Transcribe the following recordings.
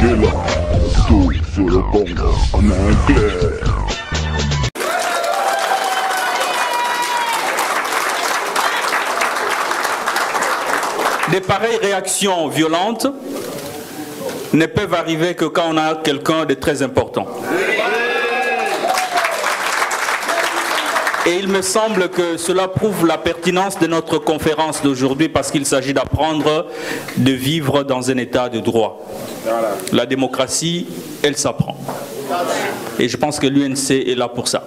là, tout sur le Congo en anglais. Des pareilles réactions violentes ne peuvent arriver que quand on a quelqu'un de très important. Et il me semble que cela prouve la pertinence de notre conférence d'aujourd'hui parce qu'il s'agit d'apprendre de vivre dans un état de droit. La démocratie, elle s'apprend. Et je pense que l'UNC est là pour ça.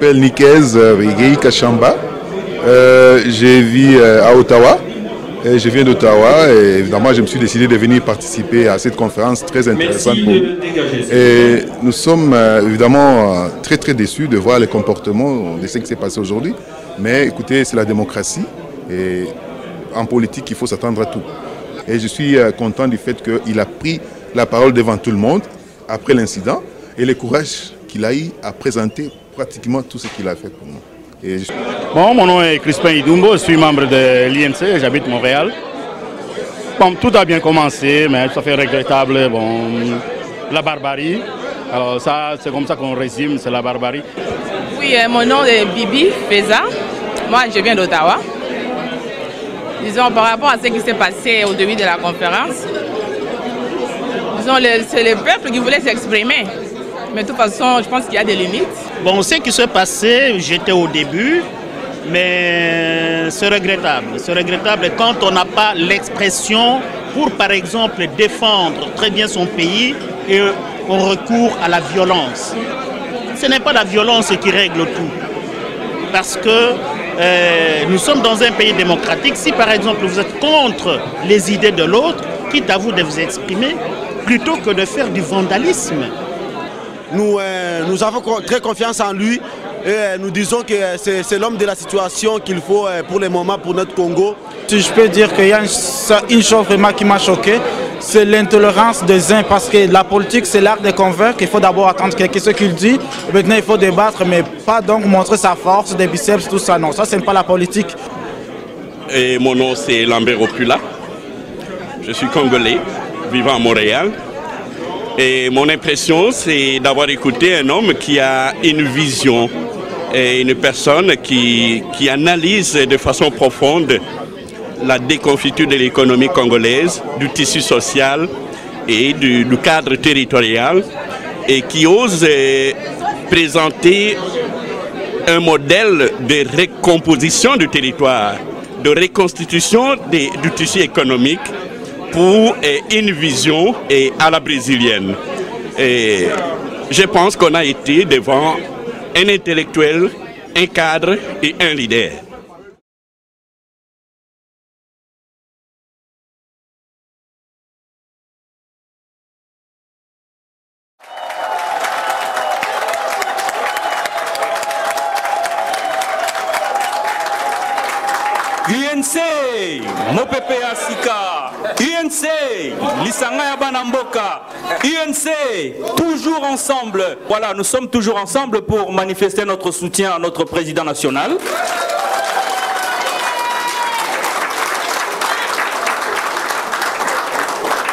m'appelle Nikez Rigei Kachamba. Je vis à Ottawa. Et je viens d'Ottawa et évidemment je me suis décidé de venir participer à cette conférence très intéressante pour nous. Et nous sommes évidemment très déçus de voir les comportements de ce qui s'est passé aujourd'hui. Mais écoutez, c'est la démocratie et en politique il faut s'attendre à tout. Et je suis content du fait qu'il a pris la parole devant tout le monde après l'incident et le courage qu'il a eu à présenter pratiquement tout ce qu'il a fait pour nous. Bon, mon nom est Crispin Idumbo, je suis membre de l'INC, j'habite Montréal. Bon, tout a bien commencé, mais ça fait regrettable, bon, la barbarie. Alors ça, c'est comme ça qu'on résume, c'est la barbarie. Oui, mon nom est Bibi Feza, moi je viens d'Ottawa. Disons, par rapport à ce qui s'est passé au début de la conférence, disons, c'est le peuple qui voulait s'exprimer. Mais de toute façon, je pense qu'il y a des limites. Bon, ce qui s'est passé, j'étais au début, mais c'est regrettable. C'est regrettable quand on n'a pas l'expression pour, par exemple, défendre très bien son pays et on recourt à la violence. Ce n'est pas la violence qui règle tout. Parce que nous sommes dans un pays démocratique. Si, par exemple, vous êtes contre les idées de l'autre, quitte à vous de vous exprimer, plutôt que de faire du vandalisme. Nous avons très confiance en lui et nous disons que c'est l'homme de la situation qu'il faut pour le moment pour notre Congo. Si je peux dire qu'il y a une chose vraiment qui m'a choqué, c'est l'intolérance des uns parce que la politique c'est l'art de convaincre, il faut d'abord attendre ce qu'il dit, et maintenant il faut débattre mais pas donc montrer sa force, des biceps, tout ça, non, ça c'est pas la politique. Et mon nom c'est Lambert Opula, je suis congolais, vivant à Montréal. Et mon impression, c'est d'avoir écouté un homme qui a une vision et une personne qui analyse de façon profonde la déconfiture de l'économie congolaise, du tissu social et du cadre territorial et qui ose présenter un modèle de recomposition du territoire, de reconstitution du tissu économique pour une vision à la brésilienne. Et je pense qu'on a été devant un intellectuel, un cadre et un leader. UNC, Mopepe Asika, UNC, Lisanga ya Banamboka, UNC, toujours ensemble. Voilà, nous sommes toujours ensemble pour manifester notre soutien à notre président national.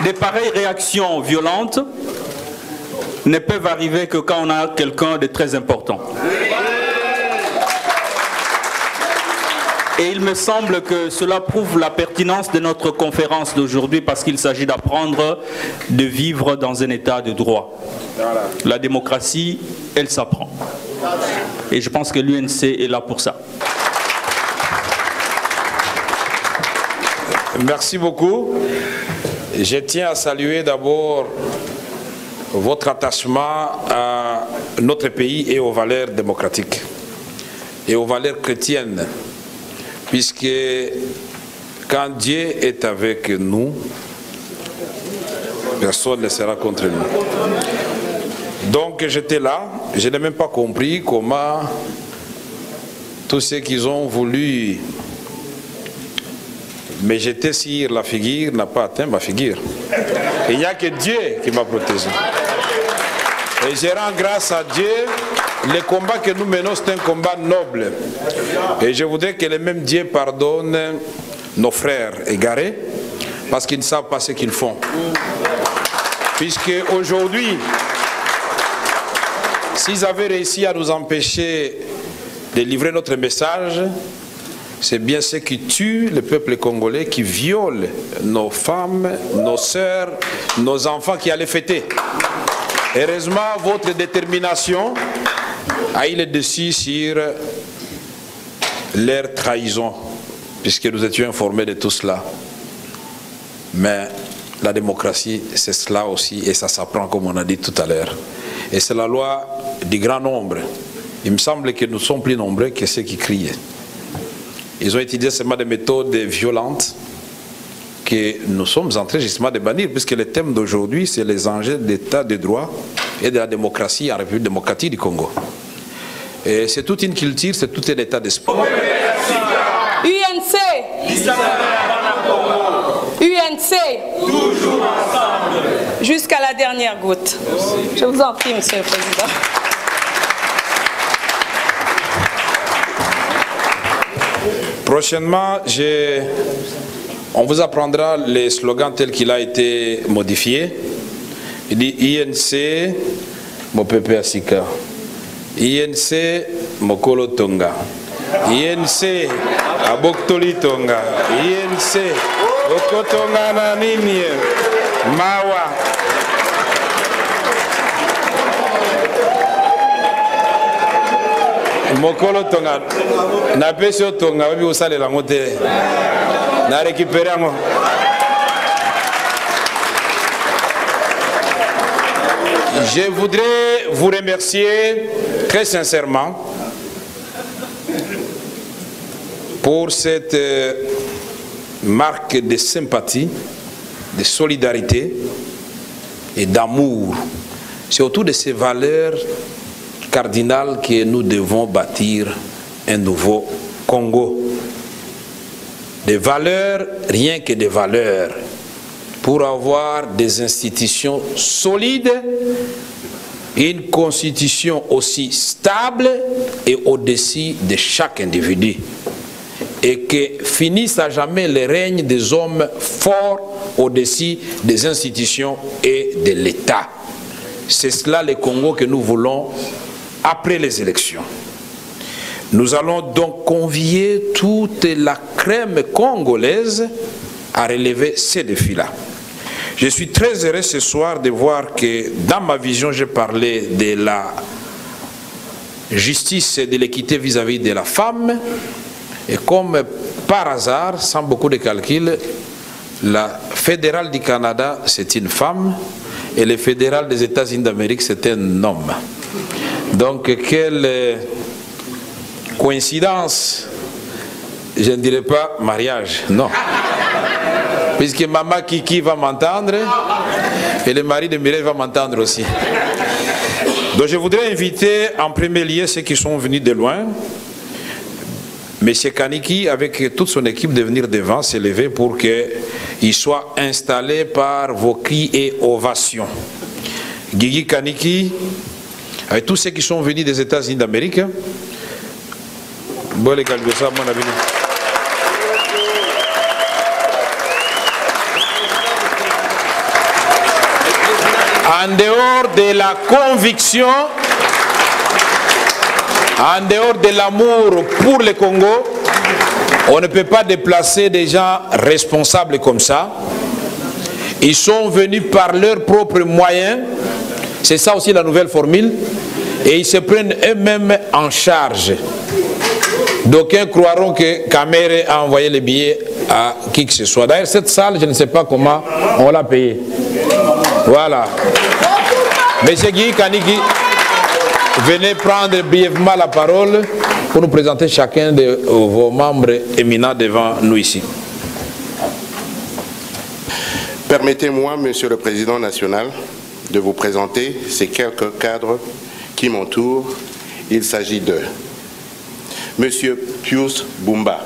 Des pareilles réactions violentes ne peuvent arriver que quand on a quelqu'un de très important. Et il me semble que cela prouve la pertinence de notre conférence d'aujourd'hui parce qu'il s'agit d'apprendre de vivre dans un état de droit. La démocratie, elle s'apprend. Et je pense que l'UNC est là pour ça. Merci beaucoup. Je tiens à saluer d'abord votre attachement à notre pays et aux valeurs démocratiques et aux valeurs chrétiennes. Puisque quand Dieu est avec nous, personne ne sera contre nous. Donc j'étais là, je n'ai même pas compris comment tous ceux qui ont voulu me jeter sur la figure n'a pas atteint ma figure. Il n'y a que Dieu qui m'a protégé. Et je rends grâce à Dieu. Le combat que nous menons, c'est un combat noble. Et je voudrais que le même Dieu pardonne nos frères égarés parce qu'ils ne savent pas ce qu'ils font. Puisque aujourd'hui, s'ils avaient réussi à nous empêcher de livrer notre message, c'est bien ceux qui tuent le peuple congolais, qui violent nos femmes, nos sœurs, nos enfants qui allaient fêter. Heureusement, votre détermination a eu le dessus sur leur trahison, puisque nous étions informés de tout cela. Mais la démocratie, c'est cela aussi, et ça s'apprend comme on a dit tout à l'heure. Et c'est la loi du grand nombre. il me semble que nous sommes plus nombreux que ceux qui criaient. Ils ont utilisé seulement des méthodes violentes que nous sommes en train justement de bannir, puisque le thème d'aujourd'hui, c'est les enjeux de l'état de droit et de la démocratie en République démocratique du Congo. Et c'est toute une culture, c'est tout un état d'esprit. UNC, UNC, toujours ensemble, jusqu'à la dernière goutte. Je vous en prie, Monsieur le Président. Prochainement, on vous apprendra les slogans tels qu'il a été modifié. Il dit INC, Mopepe Asika. INC, Mokolo Tonga. INC, Aboktoli Tonga. INC, Okotonga Nanini. Mawa. Mokolo Tonga. Na pesio Tonga, wabi usale la mote. Na récupéré moi. Je voudrais vous remercier très sincèrement pour cette marque de sympathie, de solidarité et d'amour. C'est autour de ces valeurs cardinales que nous devons bâtir un nouveau Congo. Des valeurs, rien que des valeurs, pour avoir des institutions solides, une constitution aussi stable et au-dessus de chaque individu. Et que finisse à jamais le règne des hommes forts au-dessus des institutions et de l'État. C'est cela le Congo que nous voulons après les élections. Nous allons donc convier toute la crème congolaise à relever ces défis-là. Je suis très heureux ce soir de voir que dans ma vision, j'ai parlé de la justice et de l'équité vis-à-vis de la femme. Et comme par hasard, sans beaucoup de calcul, la fédérale du Canada, c'est une femme, et le fédéral des États-Unis d'Amérique, c'est un homme. Donc, quelle coïncidence, je ne dirais pas mariage, non. Puisque maman Kiki va m'entendre, et le mari de Mireille va m'entendre aussi. Donc, je voudrais inviter en premier lieu ceux qui sont venus de loin, M. Kaniki, avec toute son équipe, de venir devant, s'élever pour qu'il soit installé par vos cris et ovations. Guigui Kaniki, avec tous ceux qui sont venus des États-Unis d'Amérique. En dehors de la conviction, en dehors de l'amour pour le Congo, on ne peut pas déplacer des gens responsables comme ça. Ils sont venus par leurs propres moyens. C'est ça aussi la nouvelle formule. Et ils se prennent eux-mêmes en charge. D'aucuns croiront que Kamere a envoyé les billets à qui que ce soit. D'ailleurs, cette salle, je ne sais pas comment on l'a payée. Voilà. Monsieur Guy Kaniki, venez prendre brièvement la parole pour nous présenter chacun de vos membres éminents devant nous ici. Permettez-moi, Monsieur le Président national, de vous présenter ces quelques cadres qui m'entourent. Il s'agit de Monsieur Pius Bumba.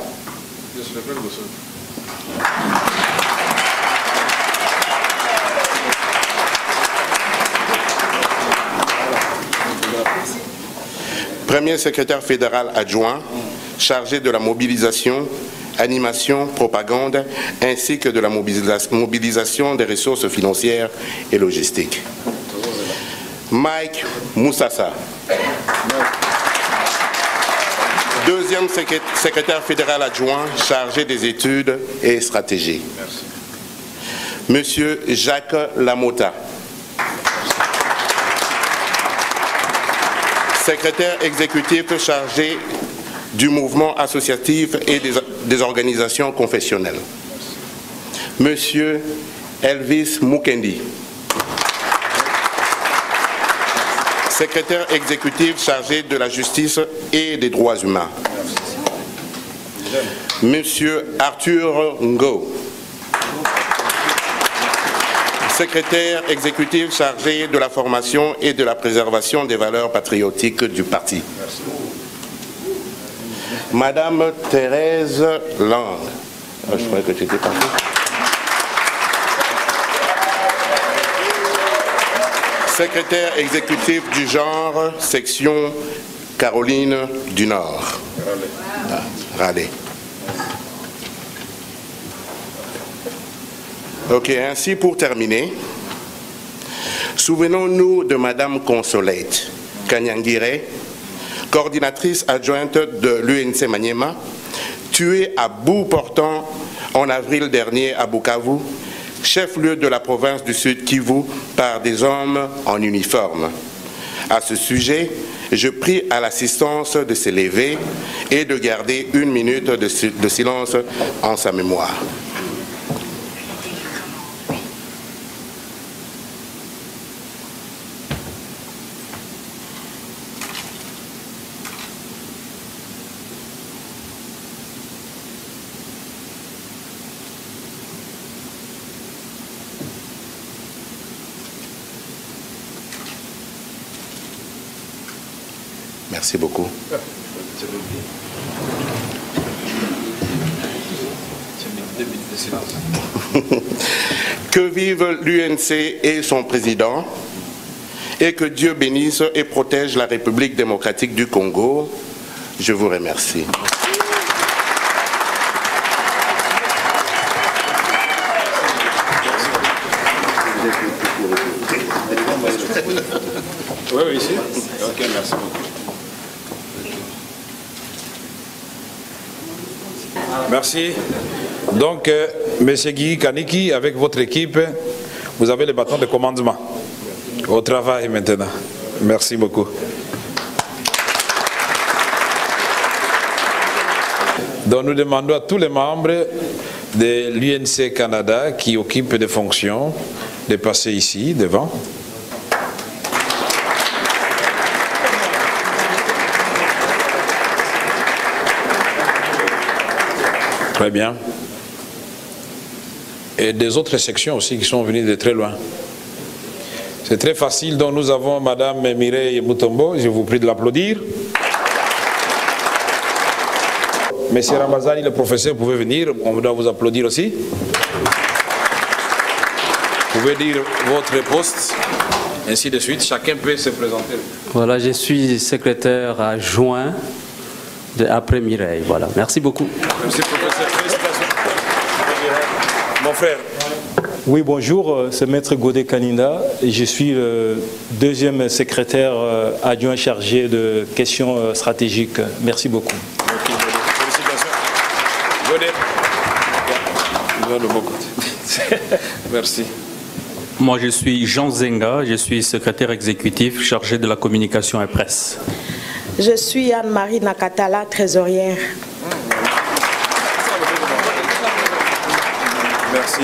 Premier secrétaire fédéral adjoint, chargé de la mobilisation, animation, propagande, ainsi que de la mobilisation des ressources financières et logistiques. Mike Moussassa. Deuxième secrétaire fédéral adjoint, chargé des études et stratégies. Monsieur Jacques Lamota. Secrétaire exécutif chargé du mouvement associatif et des organisations confessionnelles. Monsieur Elvis Mukendi. secrétaire exécutif chargé de la justice et des droits humains. Monsieur Arthur Ngo, secrétaire exécutif chargé de la formation et de la préservation des valeurs patriotiques du parti. Madame Thérèse Lang. Je croyais que tu étais partie. Secrétaire exécutif du genre, section Caroline du Nord. Raleigh. Ok, ainsi pour terminer, souvenons-nous de Madame Consolate Kanyangire, coordinatrice adjointe de l'UNC Maniema, tuée à bout portant en avril dernier à Bukavu, chef-lieu de la province du Sud Kivu, par des hommes en uniforme. À ce sujet, je prie à l'assistance de se lever et de garder 1 minute de silence en sa mémoire. Merci beaucoup. Que vive l'UNC et son président, et que Dieu bénisse et protège la République démocratique du Congo. Je vous remercie. Oui, oui, ici. Ok, merci beaucoup. Merci. Donc, M. Guy Kaniki, avec votre équipe, vous avez le bâton de commandement. Au travail maintenant. Merci beaucoup. Donc, nous demandons à tous les membres de l'UNC Canada qui occupent des fonctions de passer ici, devant. Très bien. Et des autres sections aussi qui sont venues de très loin. C'est très facile. Donc nous avons Madame Mireille Mutombo, je vous prie de l'applaudir. Monsieur Ramazani, le professeur, vous pouvez venir, on doit vous applaudir aussi. Vous pouvez dire votre poste, ainsi de suite, chacun peut se présenter. Voilà, je suis secrétaire adjoint de Après Mireille. Voilà, merci beaucoup. Merci professeur, félicitations. Mon frère. Oui, bonjour, c'est Maître Godé Kaninda et je suis le deuxième secrétaire adjoint chargé de questions stratégiques. Merci beaucoup. Okay, félicitations. Godé. Merci. Moi, je suis Jean Zenga, je suis secrétaire exécutif chargé de la communication et presse. Je suis Anne-Marie Nakatala, trésorière. Merci.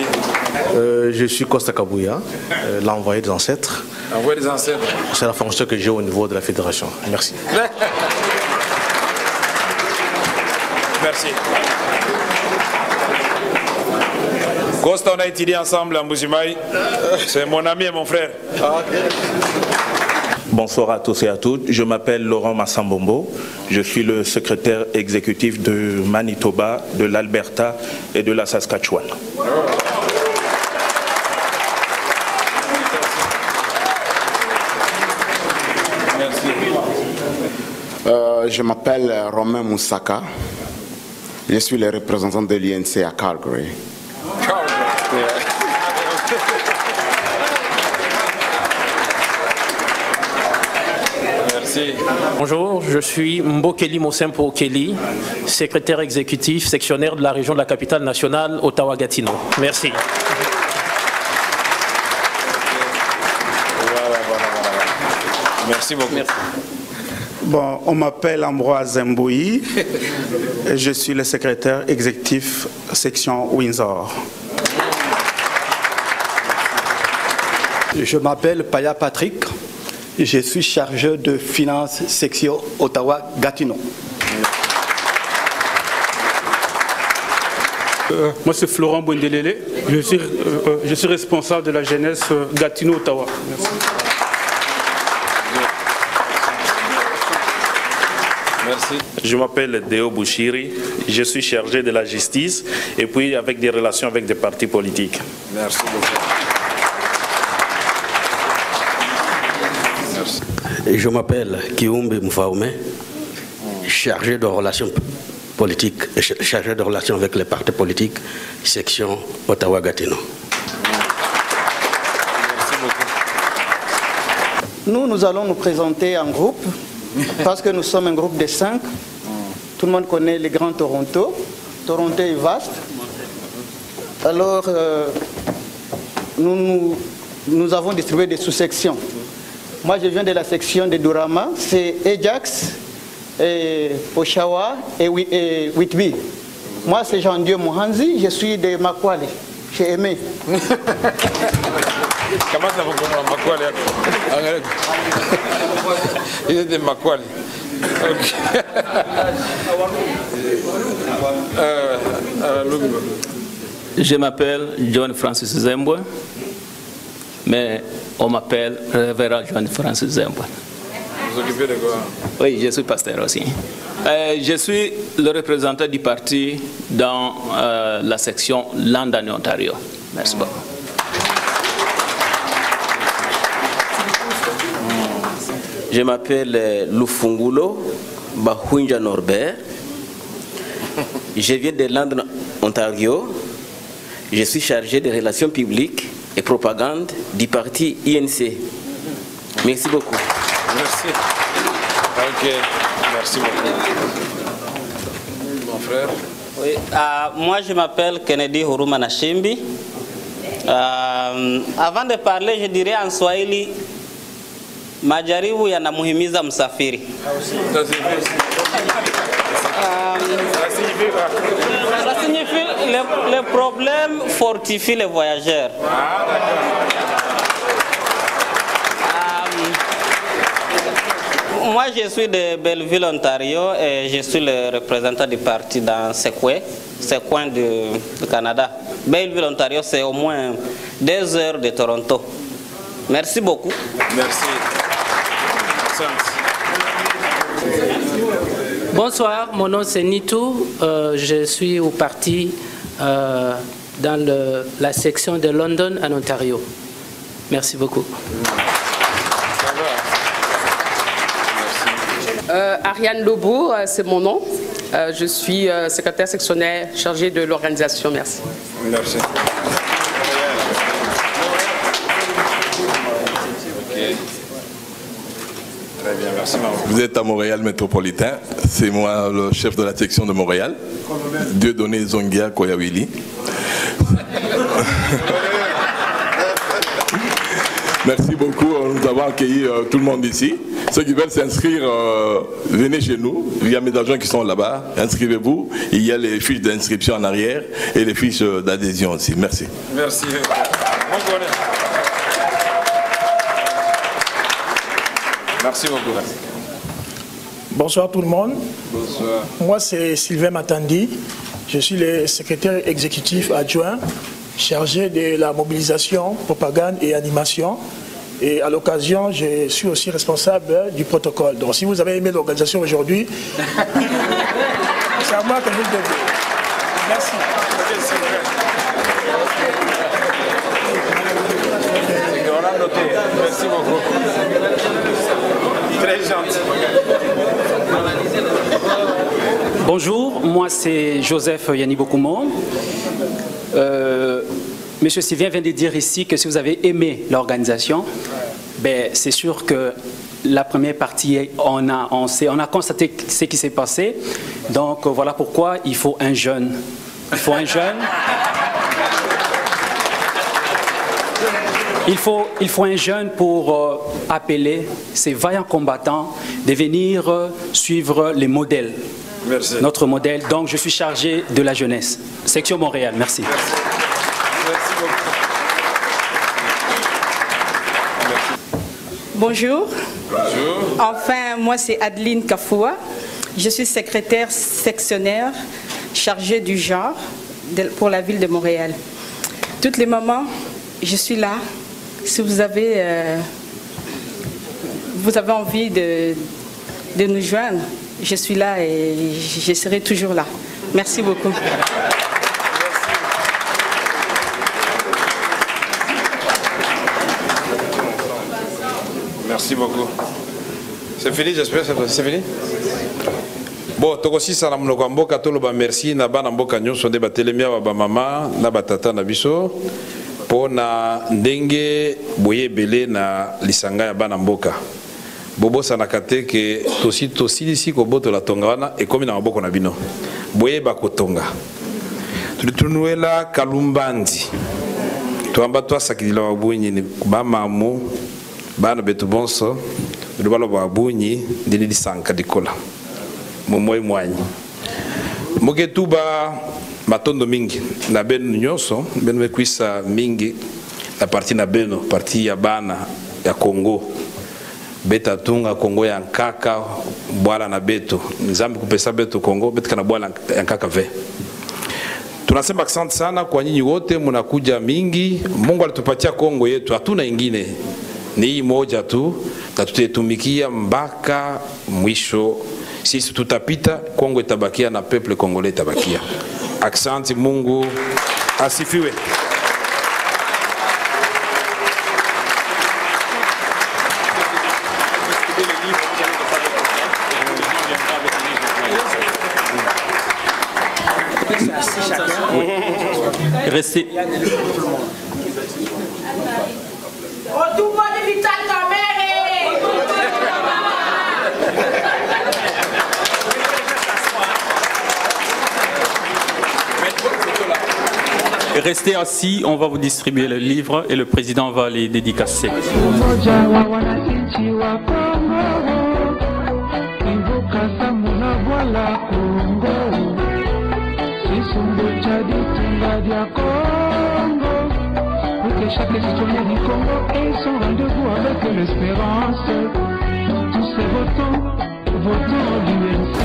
Je suis Costa Kabouya, l'envoyé des ancêtres. Envoyé des ancêtres. C'est la fonction que j'ai au niveau de la fédération. Merci. Merci. Costa, on a étudié ensemble à Mbujimaï. C'est mon ami et mon frère. Bonsoir à tous et à toutes. Je m'appelle Laurent Massambombo. Je suis le secrétaire exécutif de Manitoba, de l'Alberta et de la Saskatchewan. Je m'appelle Romain Moussaka. Je suis le représentant de l'INC à Calgary. Merci. Bonjour, je suis Mbokeli Mosempo Okeli, secrétaire exécutif sectionnaire de la région de la capitale nationale, Ottawa-Gatineau. Merci. Voilà. Merci beaucoup. Merci. Bon, on m'appelle Ambroise Mbouyi et je suis le secrétaire exécutif section Windsor. Je m'appelle Paya Patrick, Je suis chargé de finances section Ottawa-Gatineau. Moi, c'est Florent Bwendelele. Je suis responsable de la jeunesse Gatineau-Ottawa. Merci. Merci. Je m'appelle Deo Bouchiri. Je suis chargé de la justice et puis avec des relations avec des partis politiques. Merci beaucoup. Je m'appelle Kiumbe Mfaume, chargé de relations politiques, chargé de relations avec les partis politiques, section Ottawa-Gatineau. Nous allons nous présenter en groupe, parce que nous sommes un groupe de 5. Tout le monde connaît les Grands Toronto. Toronto est vaste. Alors, nous avons distribué des sous-sections. Moi, je viens de la section de Durama, c'est Ajax, Oshawa et Whitby. Moi, c'est Jean-Dieu Mohanzi, je suis de Makwale, chez Aimé. Comment ça va, Makwale? Il est de Makwale. Je m'appelle John Francis Zembwe, mais on m'appelle Révérend John Francis Zembwe. Vous occupez de quoi? Oui, je suis pasteur aussi. Je suis le représentant du parti dans la section London, Ontario. Merci beaucoup. Je m'appelle Lufungulo Bahunja Norbert. Je viens de London, Ontario. Je suis chargé des relations publiques et propagande du parti INC. Merci beaucoup. Merci. Ok, merci beaucoup. Mon frère. Oui, moi je m'appelle Kennedy Huruma Nashimbi. Avant de parler, je dirais en Swahili, majaribu yanamuhimiza msafiri. Ça signifie le problème fortifie les voyageurs. Moi, je suis de Belleville, Ontario, et je suis le représentant du parti dans ce coin du Canada. Belleville, Ontario, c'est au moins 2 heures de Toronto. Merci beaucoup. Merci. Bonsoir, mon nom c'est Nitou. Je suis au parti dans la section de London en Ontario. Merci beaucoup. Ariane Lobo, c'est mon nom. Je suis secrétaire sectionnaire chargée de l'organisation. Merci. Merci. Très bien, merci Maman. Vous êtes à Montréal métropolitain. C'est moi le chef de la section de Montréal. Dieudonné Zongia Koyawili. Merci beaucoup de nous avoir accueilli tout le monde ici. Ceux qui veulent s'inscrire, venez chez nous. Il y a mes agents qui sont là-bas. Inscrivez-vous. Il y a les fiches d'inscription en arrière et les fiches d'adhésion aussi. Merci. Merci. Merci beaucoup. Bonsoir tout le monde. Bonsoir. Moi c'est Sylvain Matandi. Je suis le secrétaire exécutif adjoint chargé de la mobilisation, propagande et animation. Et à l'occasion, je suis aussi responsable du protocole. Donc si vous avez aimé l'organisation aujourd'hui, c'est à moi que vous le devez. Merci. On a noté. Merci beaucoup. Très gentil. Bonjour, moi c'est Joseph Yannibokoumon. Monsieur Sylvain vient de dire ici que si vous avez aimé l'organisation, ben, c'est sûr que la première partie, on a constaté ce qui s'est passé. Donc voilà pourquoi il faut un jeune. Il faut un jeune. Il faut un jeune pour appeler ces vaillants combattants de venir suivre les modèles. Merci. Notre modèle. Donc je suis chargé de la jeunesse. Section Montréal, merci. Merci beaucoup. Bonjour. Bonjour. Enfin, moi c'est Adeline Kafoua. Je suis secrétaire sectionnaire chargée du genre pour la ville de Montréal. Toutes les mamans, je suis là. Si vous avez envie de nous joindre, je suis là et je serai toujours là. Merci beaucoup. Merci beaucoup. C'est fini, j'espère que c'est fini. Bon, tokosi salam monoko mboka toloba merci na bana mboka nyonso nde batelemia ba mama na batata na biso pona ndenge boyebele na lisanga ya bana mboka. Bobosa na kate ke tosilisi kobotola tonga wana ekomi na maboko na bino. Boyeba kotonga. Tulitunuela kalumbandi. Tuamba twasakilila wabunyi ba mamu bana betu bonso lubalo babunyi ndili lisanka dikola. Momoi mwanyi mugetuba matondo mingi na benu nyonso benu bekwisa mingi na parti na beno parti ya bana ya Kongo beta tunga Kongo ya nkaka bwala na beto nzambi kupesa beto Kongo betika na bwala ya nkaka ve. Tunasema asante sana kwa nyinyi wote mnakuja mingi. Mungu alitupatia Kongo yetu, hatuna ingine, ni hii moja tu na tutetumikia mpaka mwisho. Sisi tutapita, Kongo itabakia na peuple congolais itabakia. Asante, Mungu asifiwe. Restez. Restez assis, on va vous distribuer le livre et le président va les dédicacer. Chaque citoyen du Congo et son rendez-vous avec l'espérance. Tous ces votants, votants l'UNC.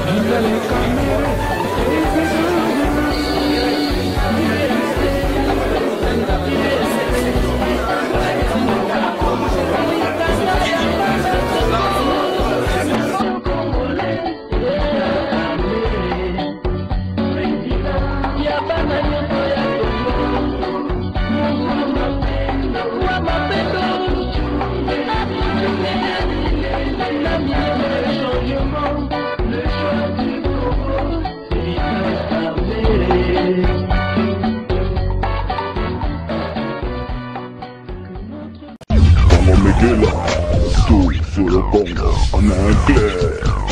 Vive les caméras Tout sur le Congo, en un clair.